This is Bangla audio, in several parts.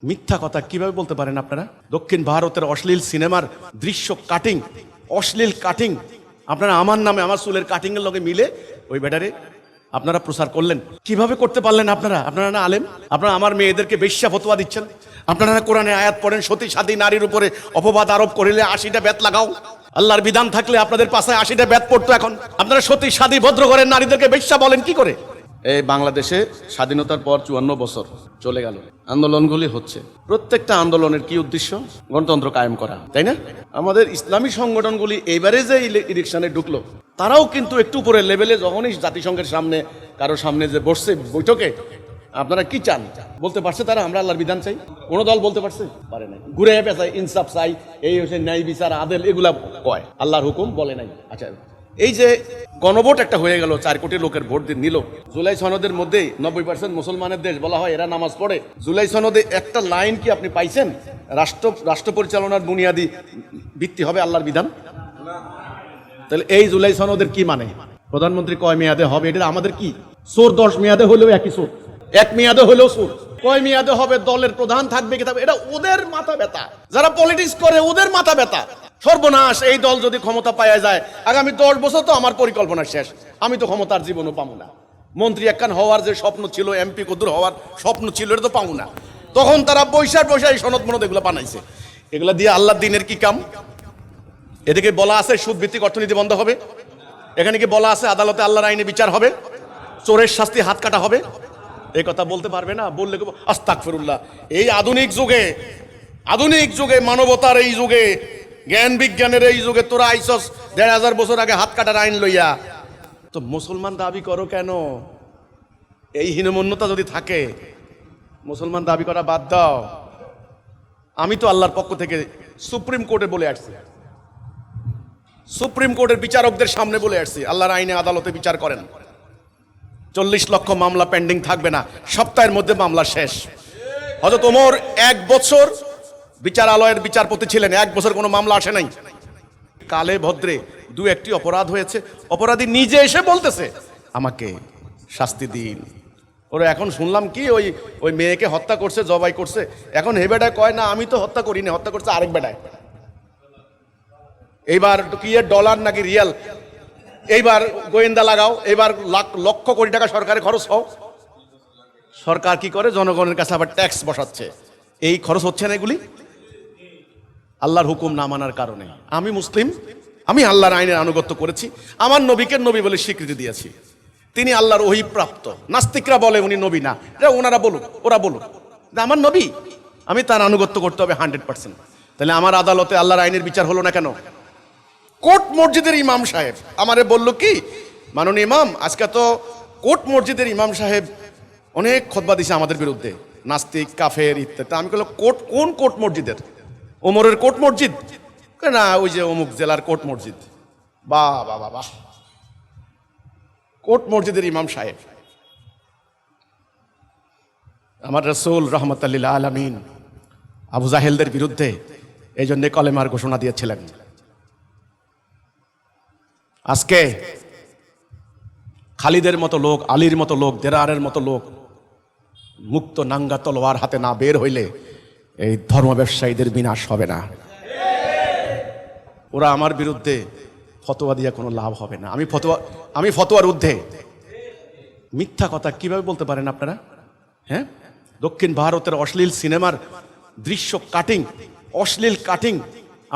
মিথ্যা কথা কিভাবে বলতে পারেন আপনারা? দক্ষিণ ভারতের অশ্লীল সিনেমার দৃশ্য কাটিং, অশ্লীল কাটিং আপনারা আমার নামে আমার চুলের কাটিং এর লগে মিলে ওই ব্যাটারে আপনারা প্রচার করলেন। কিভাবে করতে পারলেন আপনারা? আপনারা না আলেম? আপনারা আমার মেয়েদেরকে বেশ্যা ফতোয়া দিচ্ছেন। আপনারা না কোরআনে আয়াত পড়েন, সতী সাথী নারীর উপরে অপবাদ আরোপ করিলে 80টা বেত লাগাও। আল্লাহর বিধান থাকলে আপনাদের পাশে 80টা বেত পড়তো। এখন আপনারা সতী সাথী ভদ্র ঘরের নারীদেরকে বেশ্যা বলেন কি করে? এই বাংলাদেশে স্বাধীনতার পর 54 বছর চলে গেল, আন্দোলনগুলি হচ্ছে। প্রত্যেকটা আন্দোলনের কি উদ্দেশ্য? গণতন্ত্র কায়েম করা, তাই না? আমাদের ইসলামী সংগঠনগুলি এইবারে যে ইলেকশনে ঢুকলো, তারাও কিন্তু একটু উপরে লেভেলে যখনই জাতিসংঘের সামনে কারো সামনে যে বসছে বৈঠকে, আপনারা কি চান বলতে পারছে তারা? আমরা আল্লাহর বিধান চাই। কোন দল বলতে পারছে? পারে নাই। ঘুরে পেঁচায় ইনসাফ চাই, এই হচ্ছে ন্যায় বিচার আদেল, এগুলা কয়, আল্লাহর হুকুম বলে নাই। আচ্ছা, এই যে গণভোট একটা হয়ে গেল, 4 কোটি লোকের ভোট দিয়ে নিল। জুলাই সনদের মধ্যেই 90% মুসলমানের দেশ বলা হয়, এরা নামাজ পড়ে। জুলাই সনদে একটা লাইন কি আপনি পাইছেন রাষ্ট্র পরিচালনার বুনিয়াদী ভিত্তি হবে আল্লাহর বিধান? তাহলে এই জুলাই সনদের কি মানে? প্রধানমন্ত্রী কয় মেয়াদে হবে? এটা আমাদের কি? চোর 10 মেয়াদে হলেও একই চোর, 1 মেয়াদে হলেও চোর। কয় মেয়াদে হবে? দলের প্রধান থাকবে কি থাকবে, এটা ওদের মাথা ব্যথা। যারা পলিটিক্স করে ওদের মাথা ব্যথা। সর্বনাশ, এই দল যদি ক্ষমতা পাওয়া যায়, আগামী 10 বছর তো আমার পরিকল্পনা শেষ, আমি তো ক্ষমতার জীবনও পাবো না। মন্ত্রী একখান হওয়ার যে স্বপ্ন ছিল, এমপি কদুর হওয়ার স্বপ্ন ছিল, এটা তো পাবো না। তখন তারা পয়সা এই সনদ মনদ এগুলো বানাইছে। এগুলা দিয়ে আল্লাহর দিনের কি কাম? এদিকে বলা আছে সুদ ভিত্তিক অর্থনীতি বন্ধ হবে, এখানে কি বলা আছে আদালতে আল্লাহর আইনে বিচার হবে, চোরের শাস্তি হাত কাটা হবে? এই কথা বলতে পারবে না। বললে আস্তাগফিরুল্লাহ। এই আধুনিক যুগে মানবতার এই যুগে, জ্ঞান বিজ্ঞানের এই যুগে তোরা আইসস 1500 বছর আগে হাত কাটার আইন লইয়া। তো মুসলমান দাবি করো কেন? এই হীনমন্যতা যদি থাকে, মুসলমান দাবি করা বাদ দাও। আমি তো আল্লাহর পক্ষ থেকে সুপ্রিম কোর্টে বলে আসছি, সুপ্রিম কোর্টের বিচারকদের সামনে বলে আসছি, আল্লাহর আইনে আদালতে বিচার করেন। 40 লক্ষ মামলা পেন্ডিং থাকবে না, সপ্তাহের মধ্যে মামলা শেষ। হযরত ওমর 1 বছর বিচারালয়ের বিচারপতি ছিলেন, 1 বছর কোনো মামলা আসে নাই। কালে ভদ্রে 2-1টি অপরাধ হয়েছে, অপরাধী নিজে এসে বলতেছে আমাকে শাস্তি দিন। ওরা এখন শুনলাম কি ওই মেয়েকে হত্যা করছে, জবাই করছে। এখন হে বেটায় কয় না আমি তো হত্যা করিনি, হত্যা করছে আরেক বেটায়। এইবার কি ডলার নাকি রিয়াল, এইবার গোয়েন্দা লাগাও, এইবার লক্ষ কোটি টাকা সরকারের খরচ হোক। সরকার কি করে? জনগণের কাছে আবার ট্যাক্স বসাচ্ছে। এই খরচ হচ্ছে না এগুলি আল্লাহর হুকুম না মানার কারণে। আমি মুসলিম, আমি আল্লাহর আইনের আনুগত্য করেছি, আমার নবীকে নবী বলে স্বীকৃতি দিয়েছি, তিনি আল্লাহর ওহী প্রাপ্ত। নাস্তিকরা বলে উনি নবী না, এটা ওনারা বলুক, ওরা বলুক, আমার নবী, আমি তার আনুগত্য করতে হবে 100%। তাহলে আমার আদালতে আল্লাহর আইনের বিচার হলো না কেন? কোর্ট মসজিদের ইমাম সাহেব আমারে বলল কি, মাননীয় ইমাম, আজকে তো কোর্ট মসজিদের ইমাম সাহেব অনেক খুতবা দিছে আমাদের বিরুদ্ধে, নাস্তিক, কাফের ইত্যাদি। আমি বললাম কোন কোর্ট মসজিদের? ওমরের কোর্ট মসজিদ? না, ওই যে অমুক জেলার কোর্ট মসজিদ। বাহ বাহ বাহ, কোর্ট মসজিদের ইমাম সাহেব। আমার রাসূল রাহমাতুল লিল আলামিন আবু জাহেলদের বিরুদ্ধে এই জন্য কলেমার ঘোষণা দিয়েছিলেন। আজকে খালিদের মতো লোক, আলীর মতো লোক, দেরারের মতো লোক মুক্ত নাঙ্গা তলোয়ার হাতে না বের হইলে এই ধর্ম ব্যবসায়ীদের বিনাশ হবে না। ওরা আমার বিরুদ্ধে ফতোয়া দিয়ে কোনো লাভ হবে না। আমি ফতোয়ার ঊর্ধ্বে। মিথ্যা কথা কিভাবে বলতে পারেন আপনারা? হ্যাঁ, দক্ষিণ ভারতের অশ্লীল সিনেমার দৃশ্য কাটিং, অশ্লীল কাটিং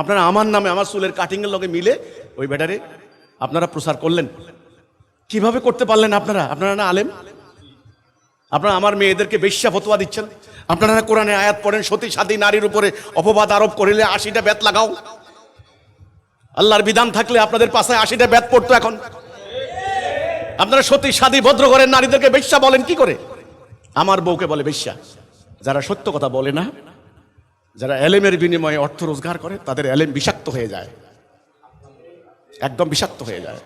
আপনারা আমার নামে আমার চুলের কাটিং এর লগে মিলে ওই ব্যাটারে আপনারা প্রচার করলেন। কিভাবে করতে পারলেন আপনারা? আপনারা না আলেম? আপনারা আমার মেয়েদেরকে বেশ্যা ফতোয়া দিচ্ছেন। আপনারা না কোরআনে আয়াত পড়েন, সতী সাথী নারীর উপরে অপবাদ আরোপ করিলে 80টা বেত লাগাও। আল্লাহর বিধান থাকলে আপনাদের পাশে 80টা বেত পড়তো। এখন আপনারা সতী সাথী ভদ্র ঘরের নারীদেরকে বেশ্যা বলেন কি করে? আমার বউকে বলে বেশ্যা। যারা সত্য কথা বলে না, যারা এলেমের বিনিময়ে অর্থ রোজগার করে, তাদের এলেম বিষাক্ত হয়ে যায়, একদম বিষাক্ত হয়ে যায়।